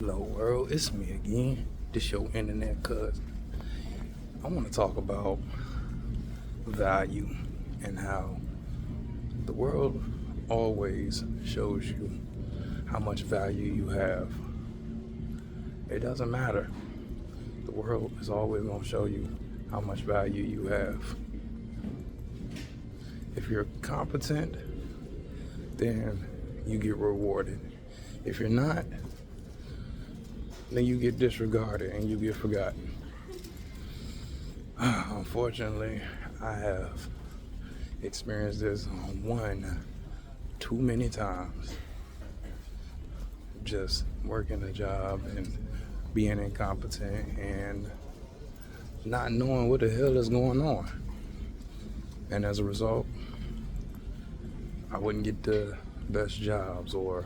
Hello world, it's me again, this your internet cousin. I want to talk about value and how the world always shows you how much value you have. It doesn't matter. The world is always going to show you how much value you have. If you're competent, then you get rewarded. If you're not, then you get disregarded and you get forgotten. Unfortunately, I have experienced this too many times. Just working a job and being incompetent and not knowing what the hell is going on. And as a result, I wouldn't get the best jobs, or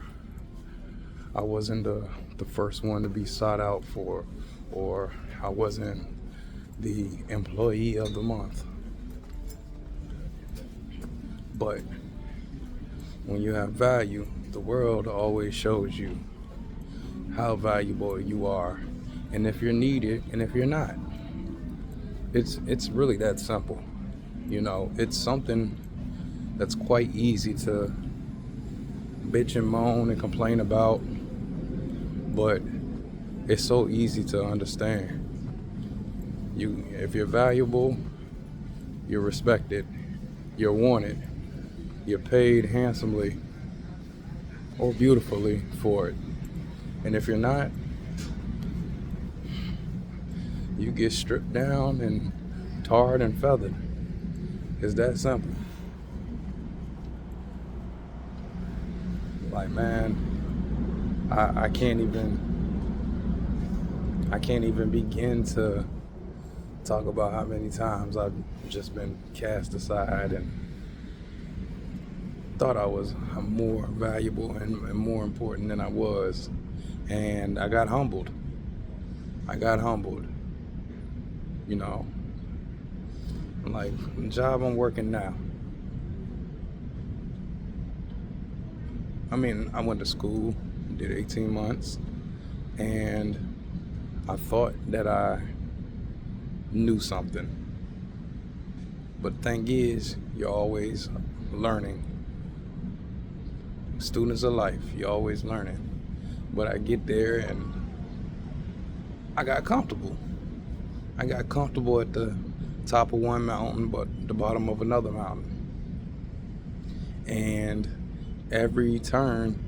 I wasn't the first one to be sought out for, or I wasn't the employee of the month. But when you have value, the world always shows you how valuable you are, and if you're needed and if you're not. It's really that simple. It's something that's quite easy to bitch and moan and complain about, but it's so easy to understand. If you're valuable, you're respected, you're wanted, you're paid handsomely or beautifully for it. And if you're not, you get stripped down and tarred and feathered. It's that simple. Like, man, I can't even begin to talk about how many times I've just been cast aside and thought I was more valuable and more important than I was. And I got humbled. Like the job I'm working now. I went to school, did 18 months, and I thought that I knew something. But the thing is, you're always learning. Students of life, you're always learning. But I get there and I got comfortable. I got comfortable at the top of one mountain, but the bottom of another mountain. And every turn,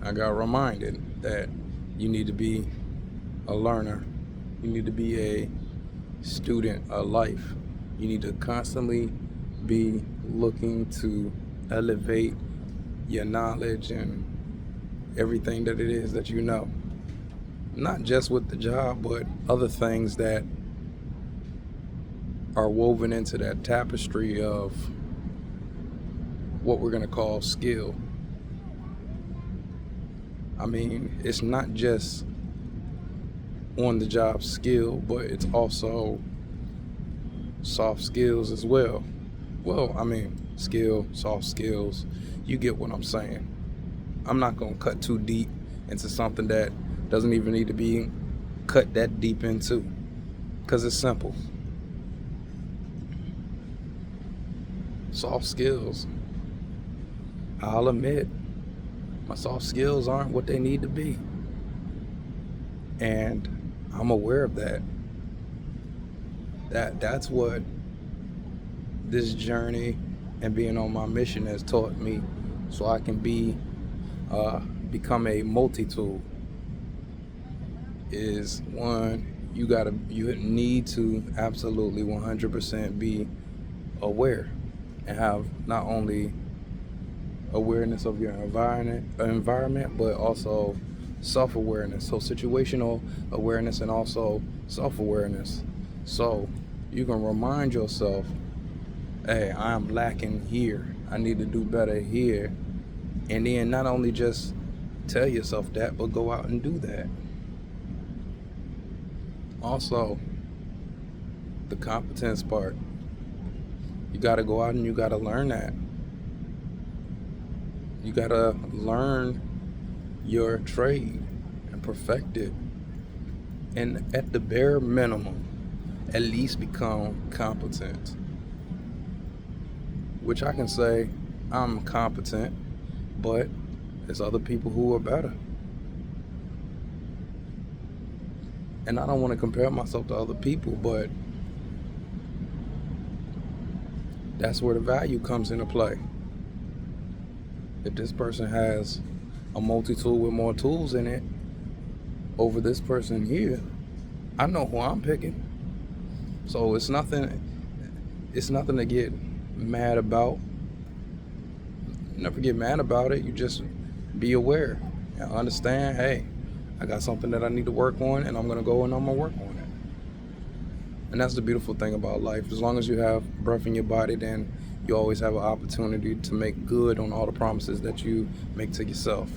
I got reminded that you need to be a learner. You need to be a student of life. You need to constantly be looking to elevate your knowledge and everything that it is that you know. Not just with the job, but other things that are woven into that tapestry of what we're going to call skill. It's not just on the job skill, but it's also soft skills as well. Skill, soft skills, you get what I'm saying. I'm not going to cut too deep into something that doesn't even need to be cut that deep into, because it's simple. Soft skills. I'll admit, my soft skills aren't what they need to be. And I'm aware of that. That's what this journey and being on my mission has taught me, so I can become a multi-tool. Is one, you need to absolutely 100% be aware and have not only awareness of your environment, but also self-awareness. So situational awareness and also self-awareness. So you can remind yourself, hey, I'm lacking here. I need to do better here. And then not only just tell yourself that, but go out and do that. Also, the competence part. You got to go out and you got to learn that. You got to learn your trade. perfect it, and at the bare minimum, at least become competent. Which I can say I'm competent, but there's other people who are better. And I don't want to compare myself to other people, but that's where the value comes into play. If this person has a multi-tool with more tools in it over this person here, I know who I'm picking. So it's nothing to get mad about. Never get mad about it. You just be aware and understand, hey, I got something that I need to work on, and I'm going to go and I'm going to work on it. And that's the beautiful thing about life. As long as you have breath in your body, then you always have an opportunity to make good on all the promises that you make to yourself.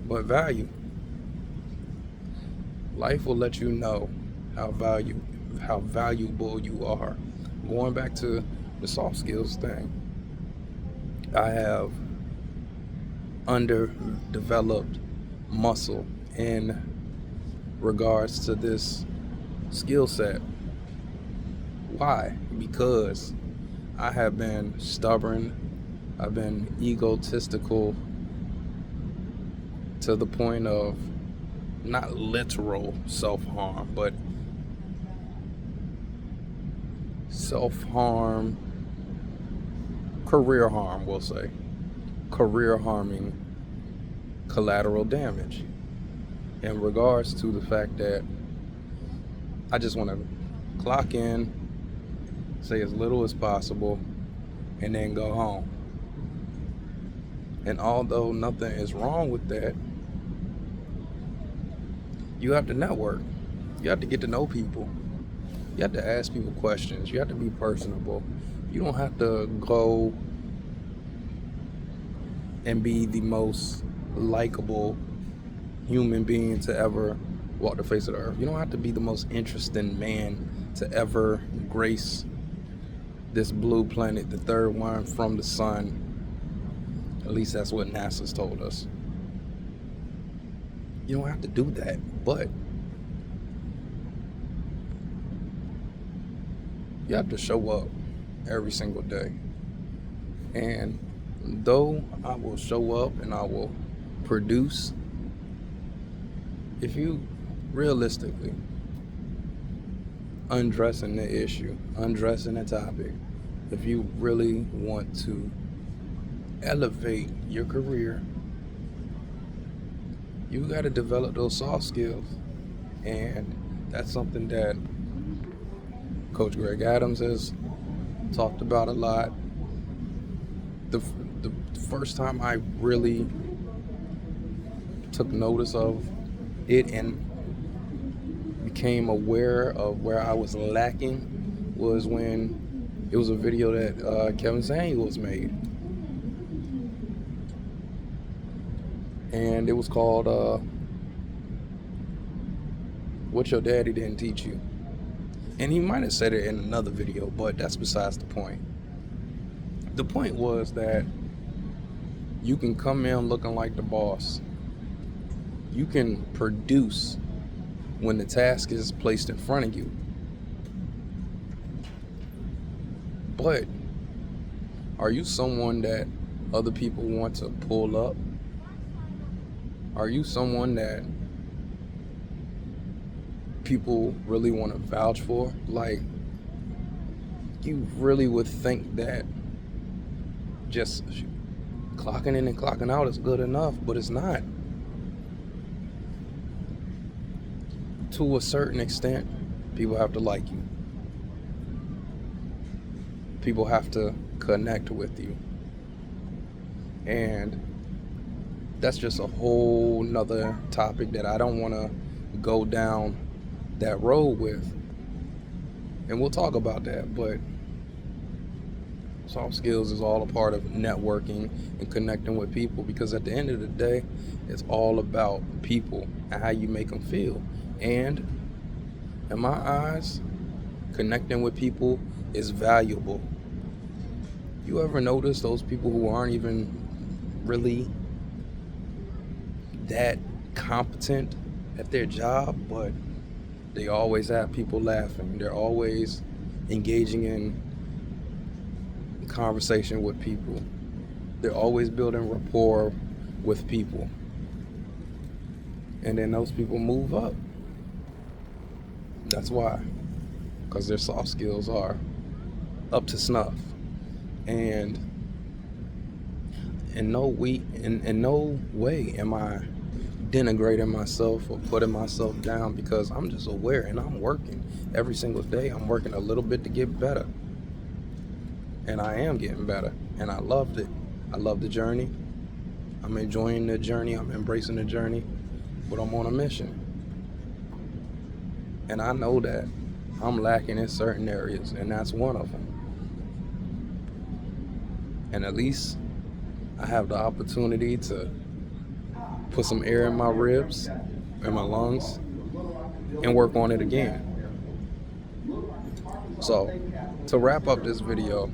But value. Life will let you know how valuable you are. Going back to the soft skills thing, I have underdeveloped muscle in regards to this skill set. Why? Because I have been stubborn, I've been egotistical to the point of not literal self-harm, but self-harm, career harm, we'll say. Career harming collateral damage in regards to the fact that I just want to clock in, say as little as possible, and then go home. And although nothing is wrong with that, you have to network. You have to get to know people. You have to ask people questions. You have to be personable. You don't have to go and be the most likable human being to ever walk the face of the earth. You don't have to be the most interesting man to ever grace this blue planet, the third one from the sun. At least that's what NASA's told us. You don't have to do that, but you have to show up every single day. And though I will show up and I will produce, if you realistically undressing the issue, undressing the topic, if you really want to elevate your career, you got to develop those soft skills. And that's something that Coach Greg Adams has talked about a lot. The first time I really took notice of it and became aware of where I was lacking was when it was a video that Kevin Samuels made. And it was called What Your Daddy Didn't Teach You. And he might have said it in another video, but that's besides the point. The point was that you can come in looking like the boss. You can produce when the task is placed in front of you. But are you someone that other people want to pull up? Are you someone that people really want to vouch for? Like, you really would think that just clocking in and clocking out is good enough, but it's not. To a certain extent, people have to like you. People have to connect with you. And that's just a whole nother topic that I don't want to go down that road with. And we'll talk about that, but soft skills is all a part of networking and connecting with people, because at the end of the day, it's all about people and how you make them feel. And in my eyes, connecting with people is valuable. You ever notice those people who aren't even really that competent at their job, but they always have people laughing. They're always engaging in conversation with people. They're always building rapport with people. And then those people move up. That's why. Because their soft skills are up to snuff. And in no way am I denigrating myself or putting myself down, because I'm just aware and I'm working. Every single day I'm working a little bit to get better. And I am getting better. And I loved it. I love the journey. I'm enjoying the journey. I'm embracing the journey. But I'm on a mission. And I know that I'm lacking in certain areas, and that's one of them. And at least I have the opportunity to put some air in my ribs and my lungs and work on it again. So, to wrap up this video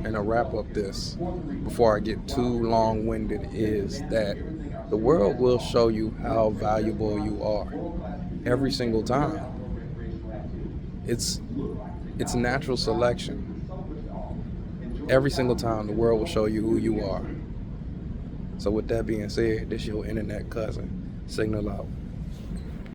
and to wrap up this before I get too long-winded, is that the world will show you how valuable you are every single time. It's natural selection. Every single time the world will show you who you are. So with that being said, this your internet cousin, Signal out.